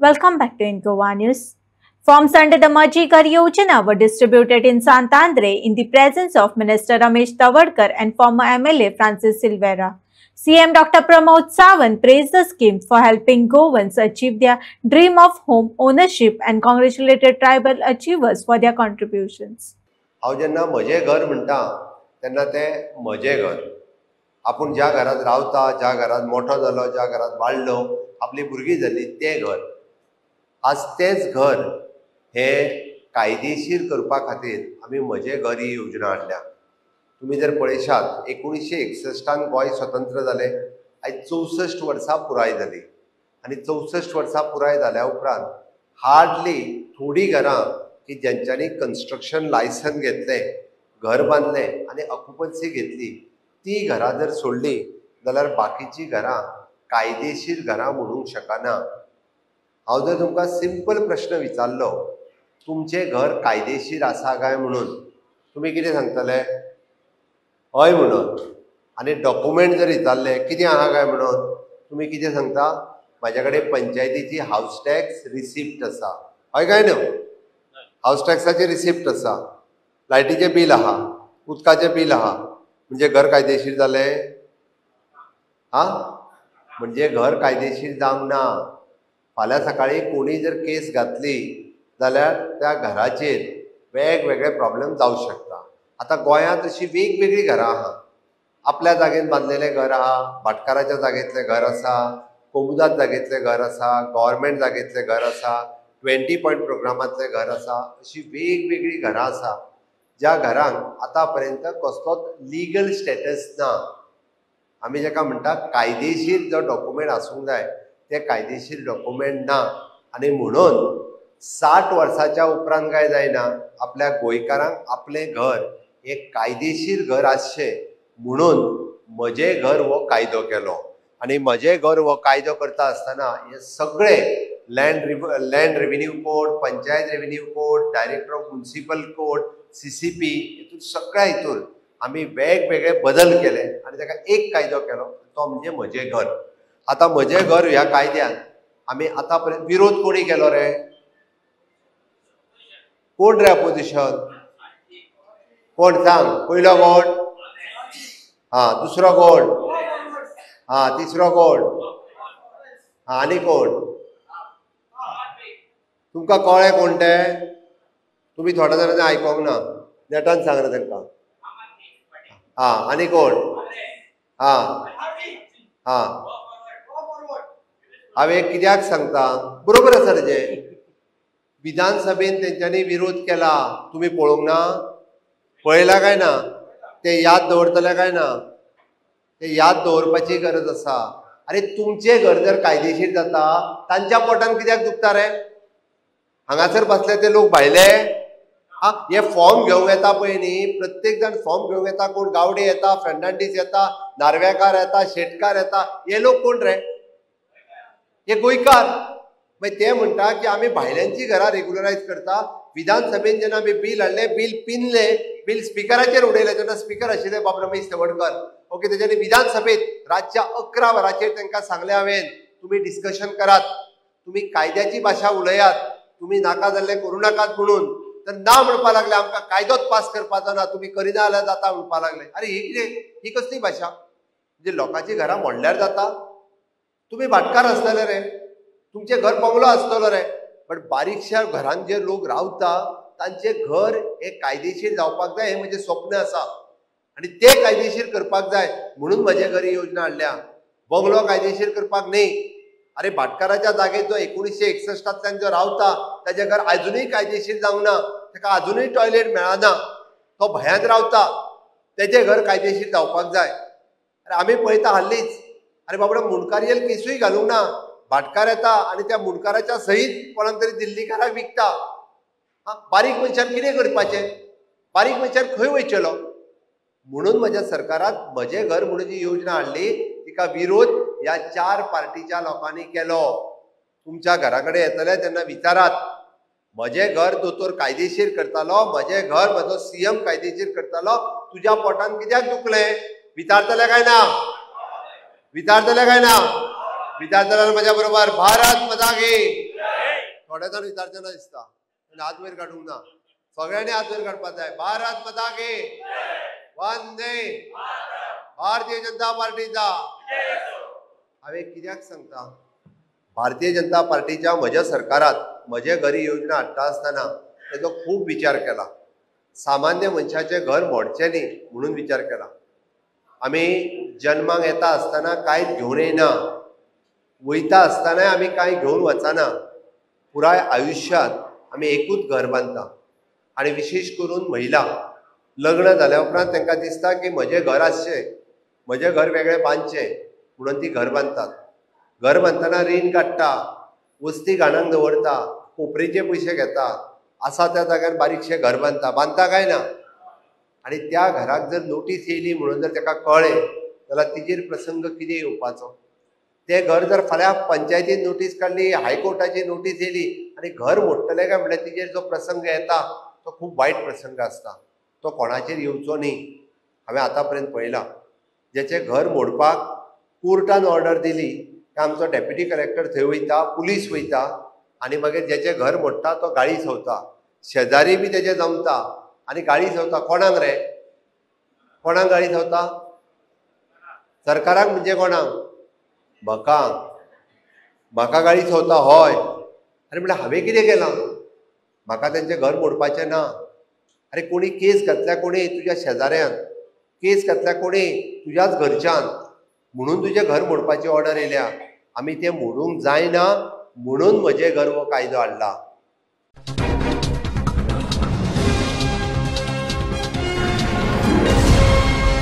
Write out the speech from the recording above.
Welcome back to Ingova News. Forms under the Majhi Ghar Yojana were distributed in Santandre in the presence of Minister Ramesh Tawadkar and former MLA Francis Silvera. CM Dr. Pramod Sawant praised the scheme for helping Goans achieve their dream of home ownership and congratulated tribal achievers for their contributions. हांव जेन्ना म्हजें घर म्हणटा तेन्ना तें म्हजें घर. आपूण ज्या घरांत रावता, ज्या घरांत मोठो जालो, ज्या घरांत वाडलो, आपली भुरगीं जाल्ली तें घर. आज तेंच घर हें कायदेशीर करपा खातीर आमी म्हजें घर ही योजना हाडल्या. तुमी जर पळयशात 1961 गोंय स्वतंत्र जालें, आयज 64 वर्सां पुराय जाली आनी 64 वर्सां पुराय जाल्या उपरांत हार्डली थोडी घरां की ज्यांच्यांनी कन्स्ट्रक्शन लायसन घेतलें, घर बांदलें आनी ऑक्युपन्सी घेतली, ती घरां जर सोडली जाल्यार बाकीची घरां कायदेशीर घरां म्हणूंक शकना. हांव जर तुमकां सिंपल प्रश्न विचारलो, तुमचें घर कायदेशीर आसा काय म्हणून, तुमी कितें सांगतले? हय म्हणून. आनी डॉक्युमेंट जर विचारले कितें आहा काय म्हणून, तुमी कितें सांगता? म्हाजे कडेन पंचायतीची हावस टॅक्स रिसिप्ट आसा. हय काय न्हू? हावस टॅक्साची रिसिप्ट आसा, लायटीचें बील आहा, उदकाचें बील आहा, म्हणजे घर कायदेशीर जालें? म्हणजे घर कायदेशीर जावंक ना. फाल्यां सकाळीं कोणी जर केस घातली जाल्यार त्या घराचेर वेगवेगळे प्रॉब्लेम जावंक शकता. आतां गोंयांत अशीं वेगवेगळीं घरां आहा. आपल्या जागेन बांदलेलें घर आहा, भाटकाराच्या जागेंतलें घर आसा, कोमुदाद जागेंतलें घर आसा, गव्हर्मेंट जागेंतलें घर आसा, 20 पॉयंट प्रोग्रामांतलें घर आसा. अशीं वेगवेगळीं घरां आसा ज्या घरांक आतां पर्यंत कसलोच लिगल स्टेटस ना. आमी जेका म्हणटा कायदेशीर जो डॉक्युमेंट आसूंक जाय ते कायदेशीर डॉक्युमेंट ना. आनी म्हणून 60 वर्साच्या उपरांत काय जायना, आपल्या गोंयकारांक आपलें घर एक कायदेशीर घर आसचें म्हणून म्हजें घर हो कायदो केलो. आनी म्हजें घर हो कायदो करता आसतना हे सगळे land revenue code, panchayat revenue code, director of municipal code, CCP, हितून सगळ्या हितून आमी वेगवेगळे बदल केले आनी ताका एक कायदो केलो, तो म्हणजे म्हजें घर. आतां म्हजें घर ह्या कायद्यान आमी आतां पर्यंत विरोध कोणी केलो रे? कोण रे अपोजिशन? कोण सांग? पयलो कोण? दुसरो कोण? तिसरो कोण? आनी कोण? तुमकां कळ्ळें कोण ते? तुमी थोड्या जाणांनी आयकोंक ना, नेटान सांग रे तांकां. आनी कोण? हांवें कित्याक सांगता? बरोबर आसा तेजे. विधानसभेन तेंच्यांनी विरोध केला, तुमी पळोवंक ना? पळयला काय ना? ते याद दवरतले काय ना? ते याद दवरपाची गरज आसा. अरे तुमचें घर जर कायदेशीर जाता, तांच्या पोटान कित्याक दुखता रे? हांगासर बसले ते लोक भायले हे फॉर्म घेवंक येता पळय न्ही, प्रत्येक जाण फॉर्म घेवंक येता. कोण गावडे येता, फेर्नांडीस येता, नार्वेकार येता, शेटकार येता. हे लोक कोण रे? हे गोंयकार. मागीर ते म्हणटा की आमी भायल्यांची घरां रेग्युलरायज करता. विधानसभेन जेन्ना आमी बील हाडलें, बील पिनलें, बील स्पिकराचेर उडयलें, तेन्ना स्पिकर आशिल्ले बाब रमेश तवडकर. ओके, तेच्यांनी विधानसभेत रातच्या 11 वरांचेर तांकां सांगलें हांवें, तुमी डिस्कशन करात, तुमी कायद्याची भाशा उलयात, तुमी नाका जाल्लें करूं नाकात म्हणून. तर ना म्हणपा लागले, आमकां कायदोच पास करपाचो ना, तुमी करिना जाल्यार जाता म्हणपा लागले. अरे ही कितें? ही कसली भाशा? म्हणजे लोकांची घरां मोडल्यार जाता? तुमी भाटकार आसतले रे, तुमचें घर बंगलो आसतलो रे, बट बारीकशा घरांत जे लोक रावता तांचें घर हे कायदेशीर जावपाक जाय, हें म्हजें स्वप्न आसा. आनी तें कायदेशीर करपाक जाय म्हणून म्हजे घर ही योजना हाडल्या. बंगलो कायदेशीर करपाक न्ही. अरे भाटकाराच्या जागेत जो 1961 जो रावता ताचें घर अजुनूय कायदेशीर जावंक ना, ताका अजुनूय टॉयलेट मेळना, तो भंयात रावता, तेजें घर कायदेशीर जावपाक जाय. अरे आमी पळयता हाल्लीच, अरे बाबडो मुणकारियल केसूय घालूंक ना, भाटकार येता आनी त्या मुणकाराच्या सहीत कोणाक तरी दिल्लीकाराक विकता. बारीक मनशान कितें करपाचें? बारीक मनशान खंय वयचेलो? म्हणून म्हज्या सरकारान म्हजें घर म्हणून जी योजना हाडली, तिका विरोध ह्या 4 पार्टीच्या लोकांनी केलो. तुमच्या घरा कडेन येतले तेन्ना विचारात, म्हजें घर दोतोर कायदेशीर करतालो, म्हजें घर म्हजो CM कायदेशीर करतालो, तुज्या पोटान कित्याक दुखलें? विचारतले काय ना? विचारतले काय ना? विचारतले म्हज्या बरोबर भारत माता की थोड्या जाण विचारचेना दिसता पण हात वयर काडूंक ना सगळ्यांनी हात वयर काडपाक जाय भारत माता की वंदे भारतीय जनता पार्टीचा हांवें कित्याक सांगता भारतीय जनता पार्टीच्या म्हज्या सरकारात म्हजे घरी योजना हाडटा आसतना तेजो खूब विचार केला सामान्य मनशाचें घर मोडचें न्ही म्हणून विचार केला आमी जन्माक येता आसतना कांयच घेवन येना वयता आसतनाय आमी कांय घेवन वचना पुराय आयुश्यांत आमी एकूच घर बांदता आनी विशेश करून महिला लग्न जाल्या उपरांत तांकां दिसता की म्हजें घर आसचें म्हजें घर वेगळें बांदचें म्हणून ती घर बांदतात घर बांदतना रीण काडटा वस्ती घाणांक दवरता कोपरेचे पयशे घेता आसा त्या जाग्यार बारीकशें घर बांदता काय ना आनी त्या घराक जर नोटीस येयली म्हणून जर ताका कळ्ळें जाल्यार तिजेर प्रसंग कितें येवपाचो तें घर जर फाल्यां पंचायतीन नोटीस काडली हायकोर्टाची नोटीस येयली आनी घर मोडटलें काय म्हळ्यार तिजेर जो प्रसंग येता तो खूब वायट प्रसंग आसता तो कोणाचेर येवचो न्ही हांवें आतां पर्यंत पळयलां जेचें घर मोडपाक कोर्टान ऑर्डर दिली की आमचो डेप्युटी कलेक्टर थंय वयता पुलीस वयता आनी मागीर जेचें घर मोडटा तो गाळी चवता शेजारी बी तेजे जमता आनी गाळी चवता कोणाक रे कोणाक गाळी चवता सरकाराक म्हणजे कोणाक म्हाका गाळी चवता हय आनी म्हळ्यार हांवें कितें केलां म्हाका तेंचें घर मोडपाचें ना अरे कोणी केस घातल्या कोणी तुज्या शेजाऱ्यान केस घातल्या कोणी तुज्याच घरच्यान म्हणून तुजें घर मोडपाची ऑर्डर येयल्या आमी तें मोडूंक जायना म्हणून म्हजें घर हो कायदो हाडला